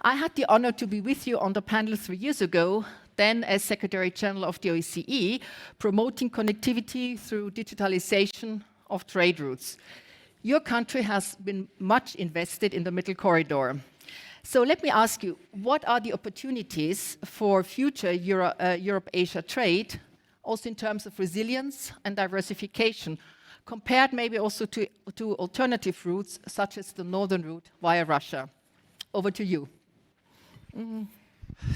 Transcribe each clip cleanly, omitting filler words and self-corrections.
I had the honor to be with you on the panel 3 years ago, then as Secretary General of the OSCE, promoting connectivity through digitalization of trade routes. Your country has been much invested in the Middle Corridor. So let me ask you, what are the opportunities for future Europe-Asia trade, also in terms of resilience and diversification, compared maybe also to alternative routes, such as the northern route via Russia? Over to you.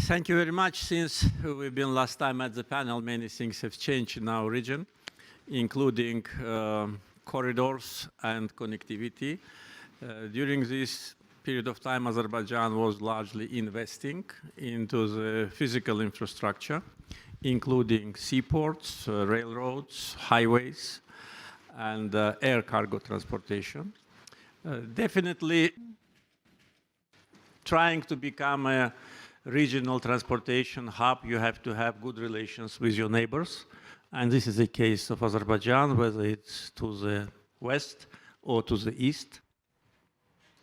Thank you very much. Since we've been last time at the panel, many things have changed in our region, including corridors and connectivity. During this period of time, Azerbaijan was largely investing into the physical infrastructure, including seaports, railroads, highways, and air cargo transportation. Definitely trying to become a regional transportation hub, you have to have good relations with your neighbors. And this is the case of Azerbaijan, whether it's to the west or to the east.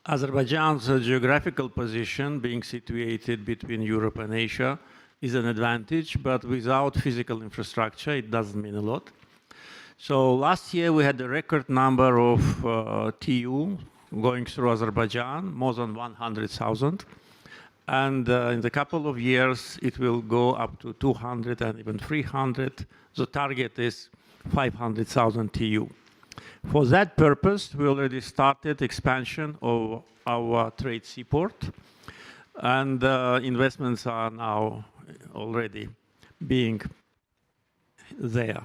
Azerbaijan's geographical position, being situated between Europe and Asia, is an advantage, but without physical infrastructure, it doesn't mean a lot. So last year, we had a record number of TU going through Azerbaijan, more than 100,000. And in a couple of years, it will go up to 200 and even 300. The target is 500,000 TU. For that purpose, we already started expansion of our trade seaport. And investments are now already being there.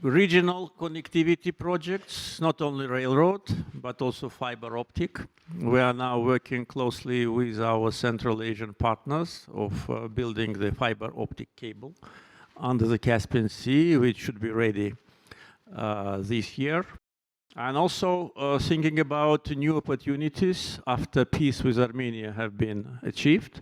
Regional connectivity projects, not only railroad, but also fiber optic. We are now working closely with our Central Asian partners of building the fiber optic cable under the Caspian Sea, which should be ready this year. And also thinking about new opportunities after peace with Armenia have been achieved.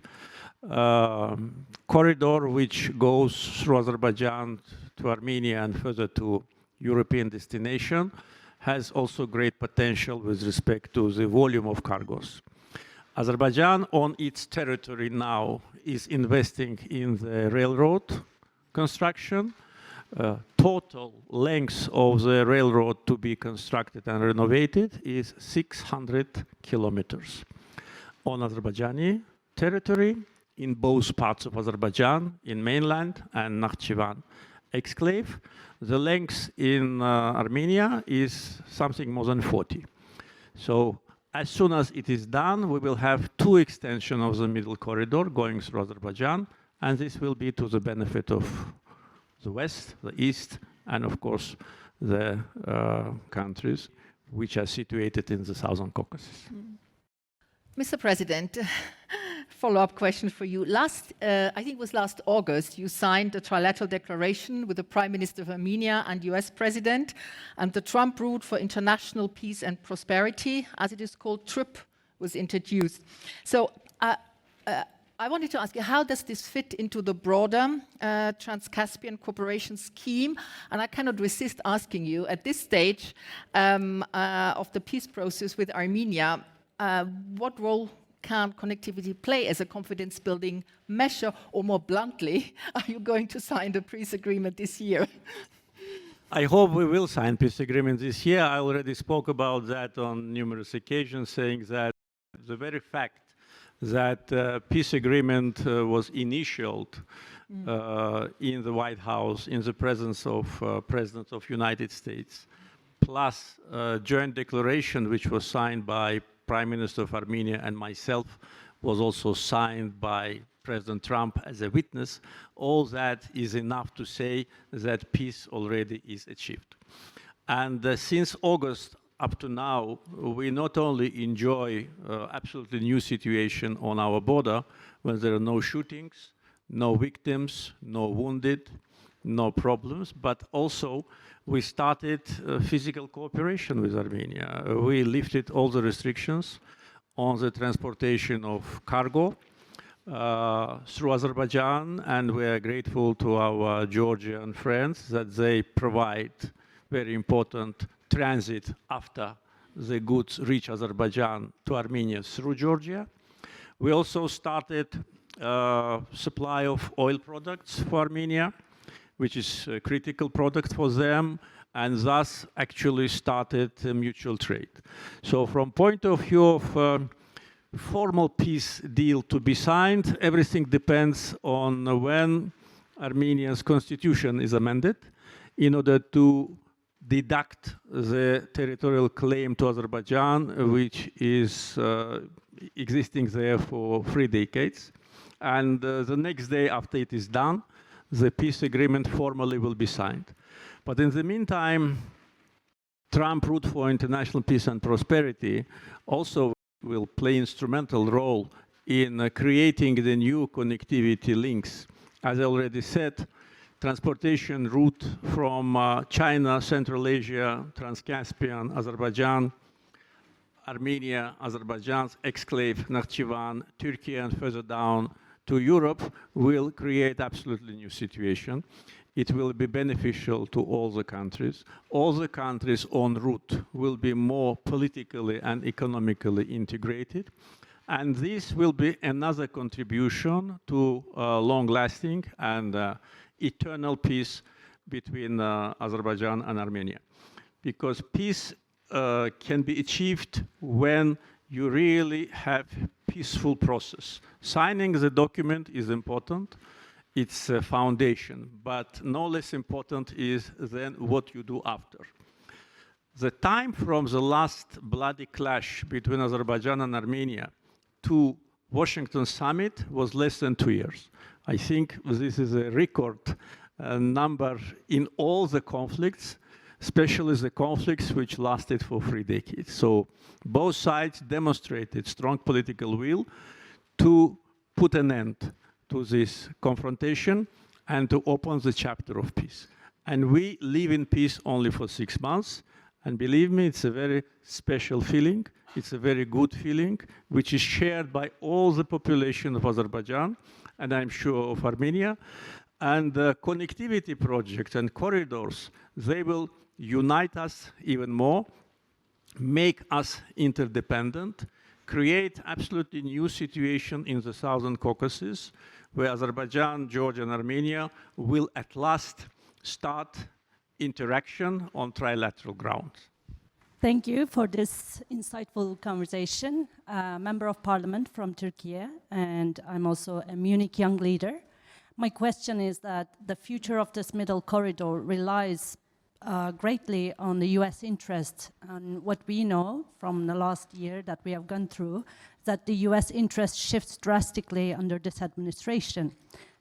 Corridor which goes through Azerbaijan to Armenia and further to European destination has also great potential with respect to the volume of cargoes. Azerbaijan on its territory now is investing in the railroad construction. Total length of the railroad to be constructed and renovated is 600 kilometers on Azerbaijani territory in both parts of Azerbaijan, in mainland and Nakhchivan exclave. The length in Armenia is something more than 40. So as soon as it is done, we will have 2 extensions of the middle corridor going through Azerbaijan, and this will be to the benefit of the west, the east, and of course the countries which are situated in the Southern Caucasus. Mr. President, follow-up question for you. I think it was last August, you signed a trilateral declaration with the Prime Minister of Armenia and US President, and the Trump Route for International Peace and Prosperity, as it is called, TRIP, was introduced. So I wanted to ask you, how does this fit into the broader Trans-Caspian cooperation scheme? And I cannot resist asking you, at this stage of the peace process with Armenia, what role can connectivity play as a confidence-building measure, or more bluntly, are you going to sign the peace agreement this year? I hope we will sign peace agreement this year. I already spoke about that on numerous occasions, saying that the very fact that peace agreement was initialed in the White House in the presence of President of United States, plus a joint declaration which was signed by Prime Minister of Armenia and myself, was also signed by President Trump as a witness. All that is enough to say that peace already is achieved. And since August up to now, we not only enjoy absolutely new situation on our border, when there are no shootings, no victims, no wounded, no problems, but also we started physical cooperation with Armenia. We lifted all the restrictions on the transportation of cargo through Azerbaijan, and we are grateful to our Georgian friends that they provide very important transit after the goods reach Azerbaijan to Armenia through Georgia. We also started supply of oil products for Armenia, which is a critical product for them, and thus actually started a mutual trade. So from point of view of formal peace deal to be signed, everything depends on when Armenia's constitution is amended in order to deduct the territorial claim to Azerbaijan, which is existing there for 3 decades. And the next day after it is done, the peace agreement formally will be signed. But in the meantime, Trump Route for International Peace and Prosperity also will play instrumental role in creating the new connectivity links. As I already said, transportation route from China, Central Asia, Trans-Caspian, Azerbaijan, Armenia, Azerbaijan's exclave Nakhchivan, Turkey, and further down to Europe will create absolutely new situation. It will be beneficial to all the countries. All the countries en route will be more politically and economically integrated. And this will be another contribution to long-lasting and eternal peace between Azerbaijan and Armenia. Because peace can be achieved when you really have peaceful process. Signing the document is important. It's a foundation, but no less important is then what you do after. The time from the last bloody clash between Azerbaijan and Armenia to Washington summit was less than 2 years. I think this is a record number in all the conflicts, especially the conflicts which lasted for 3 decades. So both sides demonstrated strong political will to put an end to this confrontation and to open the chapter of peace. And we live in peace only for 6 months. And believe me, it's a very special feeling. It's a very good feeling, which is shared by all the population of Azerbaijan, and I'm sure of Armenia. And the connectivity projects and corridors, they will unite us even more, make us interdependent, create absolutely new situation in the Southern Caucasus, where Azerbaijan, Georgia, and Armenia will at last start interaction on trilateral grounds. Thank you for this insightful conversation. Member of Parliament from Turkey, and I'm also a Munich young leader. My question is that the future of this middle corridor relies greatly on the US interest, and what we know from the last year that we have gone through, that the US interest shifts drastically under this administration.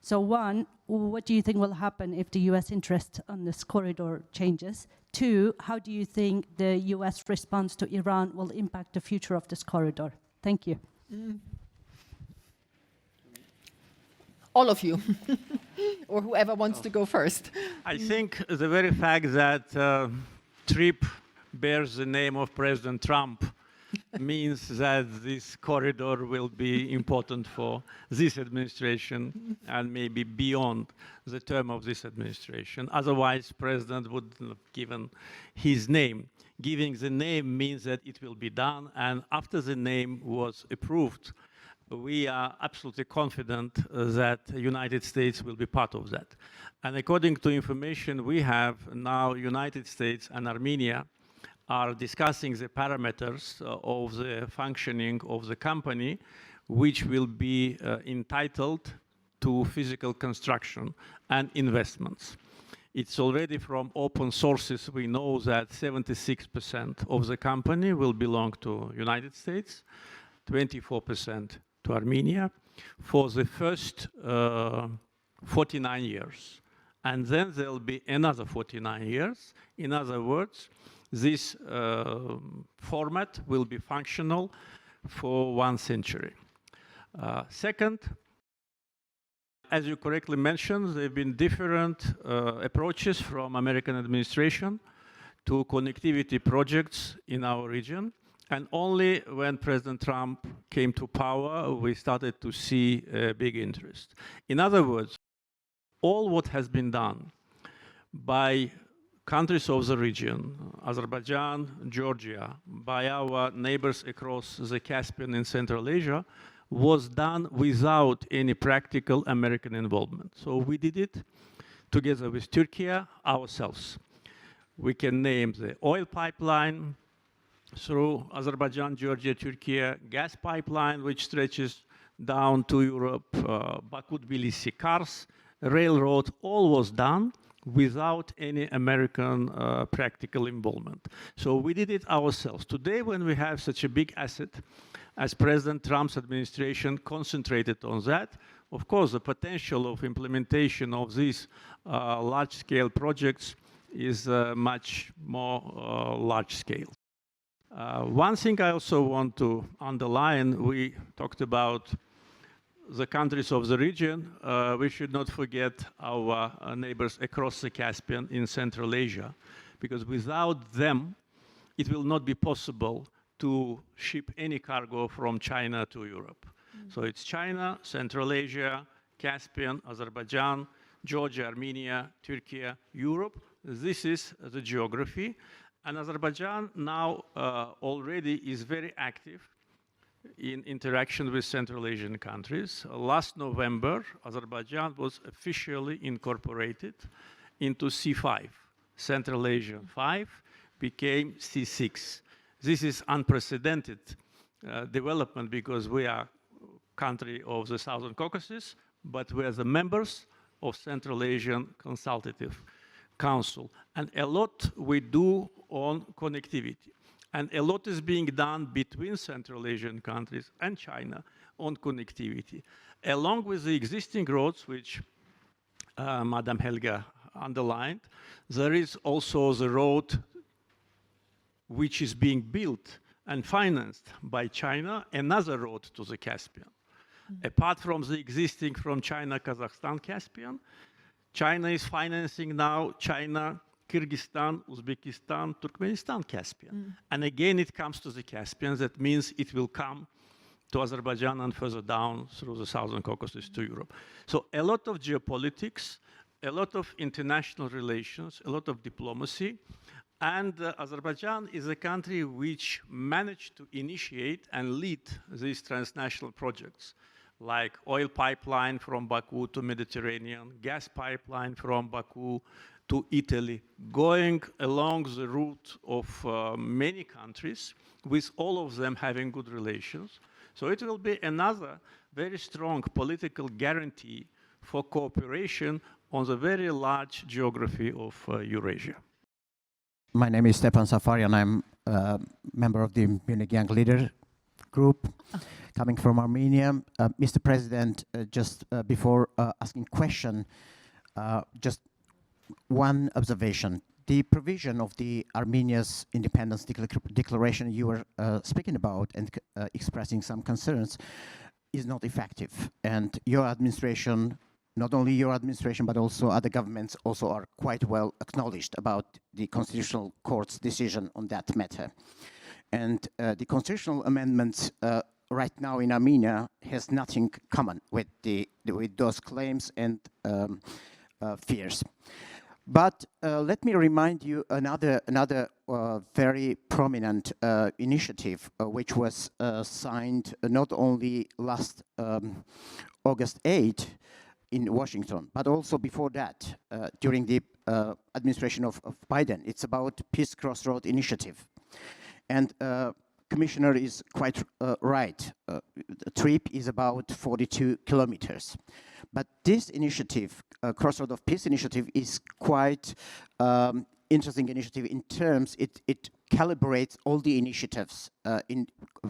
So one, what do you think will happen if the US interest on this corridor changes? 2, how do you think the US response to Iran will impact the future of this corridor? Thank you. All of you, or whoever wants to go first. I think the very fact that trip bears the name of President Trump means that this corridor will be important for this administration and maybe beyond the term of this administration. Otherwise, President wouldn't have given his name. Giving the name means that it will be done, and after the name was approved, we are absolutely confident that the United States will be part of that. And according to information we have now, United States and Armenia are discussing the parameters of the functioning of the company, which will be entitled to physical construction and investments. It's already from open sources, we know that 76% of the company will belong to United States, 24% to Armenia for the first 49 years. And then there'll be another 49 years. In other words, this format will be functional for 1 century. Second, as you correctly mentioned, there have been different approaches from American administration to connectivity projects in our region. And only when President Trump came to power, we started to see a big interest. In other words, all what has been done by countries of the region, Azerbaijan, Georgia, by our neighbors across the Caspian in Central Asia, was done without any practical American involvement. So we did it together with Turkey ourselves. We can name the oil pipeline through Azerbaijan, Georgia, Turkey, gas pipeline, which stretches down to Europe, Baku-Tbilisi, Kars, railroad, all was done without any American practical involvement. So we did it ourselves. Today, when we have such a big asset, as President Trump's administration concentrated on that, of course, the potential of implementation of these large-scale projects is much more large-scale. One thing I also want to underline, we talked about the countries of the region. We should not forget our neighbors across the Caspian in Central Asia, because without them, it will not be possible to ship any cargo from China to Europe. So it's China, Central Asia, Caspian, Azerbaijan, Georgia, Armenia, Turkey, Europe. This is the geography. And Azerbaijan now already is very active in interaction with Central Asian countries. Last November, Azerbaijan was officially incorporated into C5. Central Asian 5 became C6. This is unprecedented development because we are country of the Southern Caucasus, but we are the members of Central Asian Consultative Council. And a lot we do on connectivity. And a lot is being done between Central Asian countries and China on connectivity. Along with the existing roads, which Madam Helga underlined, there is also the road which is being built and financed by China, another road to the Caspian. Apart from the existing from China, Kazakhstan, Caspian, China is financing now China, Kyrgyzstan, Uzbekistan, Turkmenistan, Caspian. And again, it comes to the Caspian. That means it will come to Azerbaijan and further down through the Southern Caucasus to Europe. So a lot of geopolitics, a lot of international relations, a lot of diplomacy. And Azerbaijan is a country which managed to initiate and lead these transnational projects, like oil pipeline from Baku to Mediterranean, gas pipeline from Baku to Italy, going along the route of many countries, with all of them having good relations. So it will be another very strong political guarantee for cooperation on the very large geography of Eurasia. My name is Stepan Safarian. I'm a member of the Munich Young Leader Group, coming from Armenia. Mr. President, just before asking question, just one observation. The provision of the Armenia's independence declaration you were speaking about and expressing some concerns is not effective. And your administration, not only your administration, but also other governments also are quite well acknowledged about the Constitutional Court's decision on that matter. And the constitutional amendments right now in Armenia has nothing common with those claims and fears. But let me remind you another very prominent initiative which was signed not only last August 8 in Washington, but also before that, during the administration of Biden. It's about Peace Crossroad Initiative. And Commissioner is quite right. The trip is about 42 kilometers. But this initiative, Crossroad of Peace initiative, is quite interesting initiative in terms it calibrates all the initiatives, in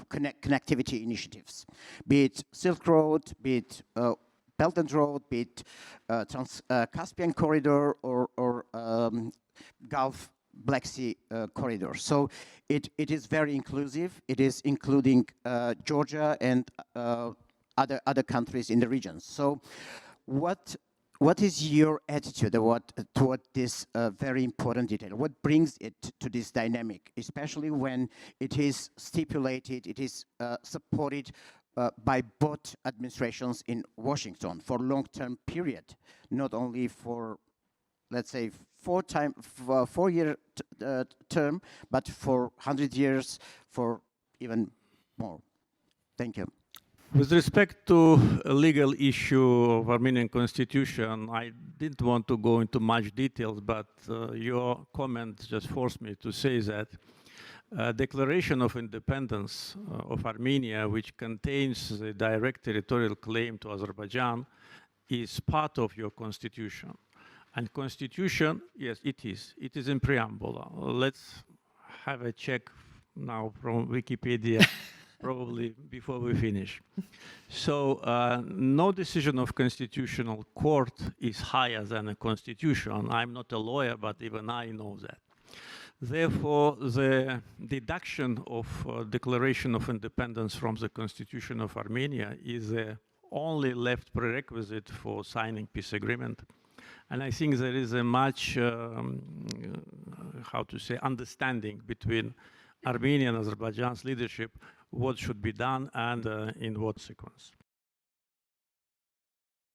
connectivity initiatives, be it Silk Road, be it Belt and Road, be it Trans-Caspian Corridor or Gulf Black Sea corridor. So it is very inclusive. It is including Georgia and other countries in the region. So what is your attitude toward this very important detail? What brings it to this dynamic, especially when it is stipulated, it is supported by both administrations in Washington for long-term period, not only for, let's say, 4-year term, but for 100 years, for even more. Thank you. With respect to a legal issue of Armenian constitution, I didn't want to go into much details, but your comment just forced me to say that Declaration of Independence of Armenia, which contains the direct territorial claim to Azerbaijan, is part of your constitution. And constitution, yes, it is. It is in preamble. Let's have a check now from Wikipedia. Probably before we finish. So no decision of constitutional court is higher than a constitution. I'm not a lawyer, but even I know that. Therefore, the deduction of Declaration of Independence from the Constitution of Armenia is the only left prerequisite for signing peace agreement. And I think there is a much, how to say, understanding between Armenia and Azerbaijan's leadership what should be done and in what sequence.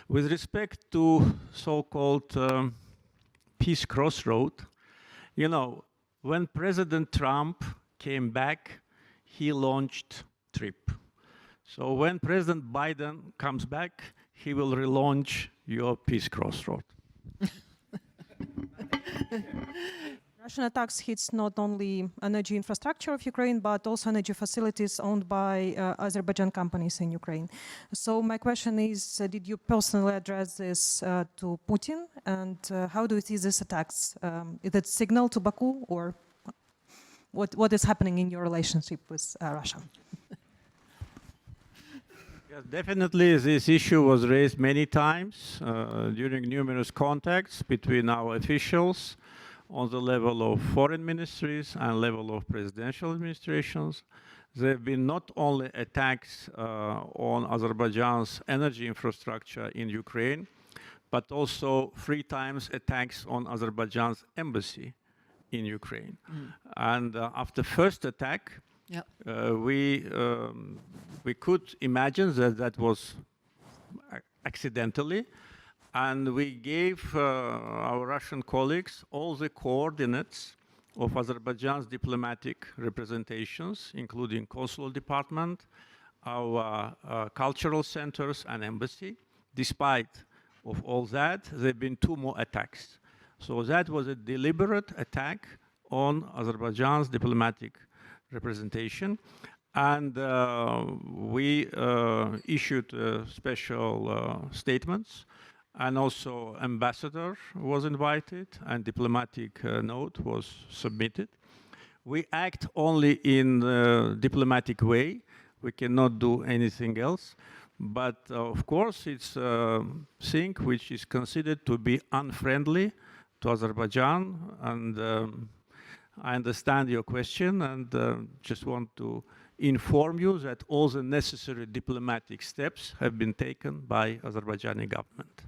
With respect to so-called peace crossroad, you know, when President Trump came back, he launched TRIP. So when President Biden comes back, he will relaunch your peace crossroad. Russian attacks hits not only energy infrastructure of Ukraine, but also energy facilities owned by Azerbaijan companies in Ukraine. So my question is, did you personally address this to Putin? And how do you see these attacks? Is it a signal to Baku, or what is happening in your relationship with Russia? Yes, definitely this issue was raised many times during numerous contacts between our officials on the level of foreign ministries and level of presidential administrations. There have been not only attacks on Azerbaijan's energy infrastructure in Ukraine, but also 3 times attacks on Azerbaijan's embassy in Ukraine. And after first attack, Yep. We could imagine that that was accidentally, and we gave our Russian colleagues all the coordinates of Azerbaijan's diplomatic representations, including consular department, our cultural centers and embassy. Despite of all that, there have been 2 more attacks. So that was a deliberate attack on Azerbaijan's diplomatic representation. And we issued special statements. And also ambassador was invited and diplomatic note was submitted. We act only in a diplomatic way. We cannot do anything else. But of course, it's a thing which is considered to be unfriendly to Azerbaijan. And I understand your question and just want to inform you that all the necessary diplomatic steps have been taken by Azerbaijani government.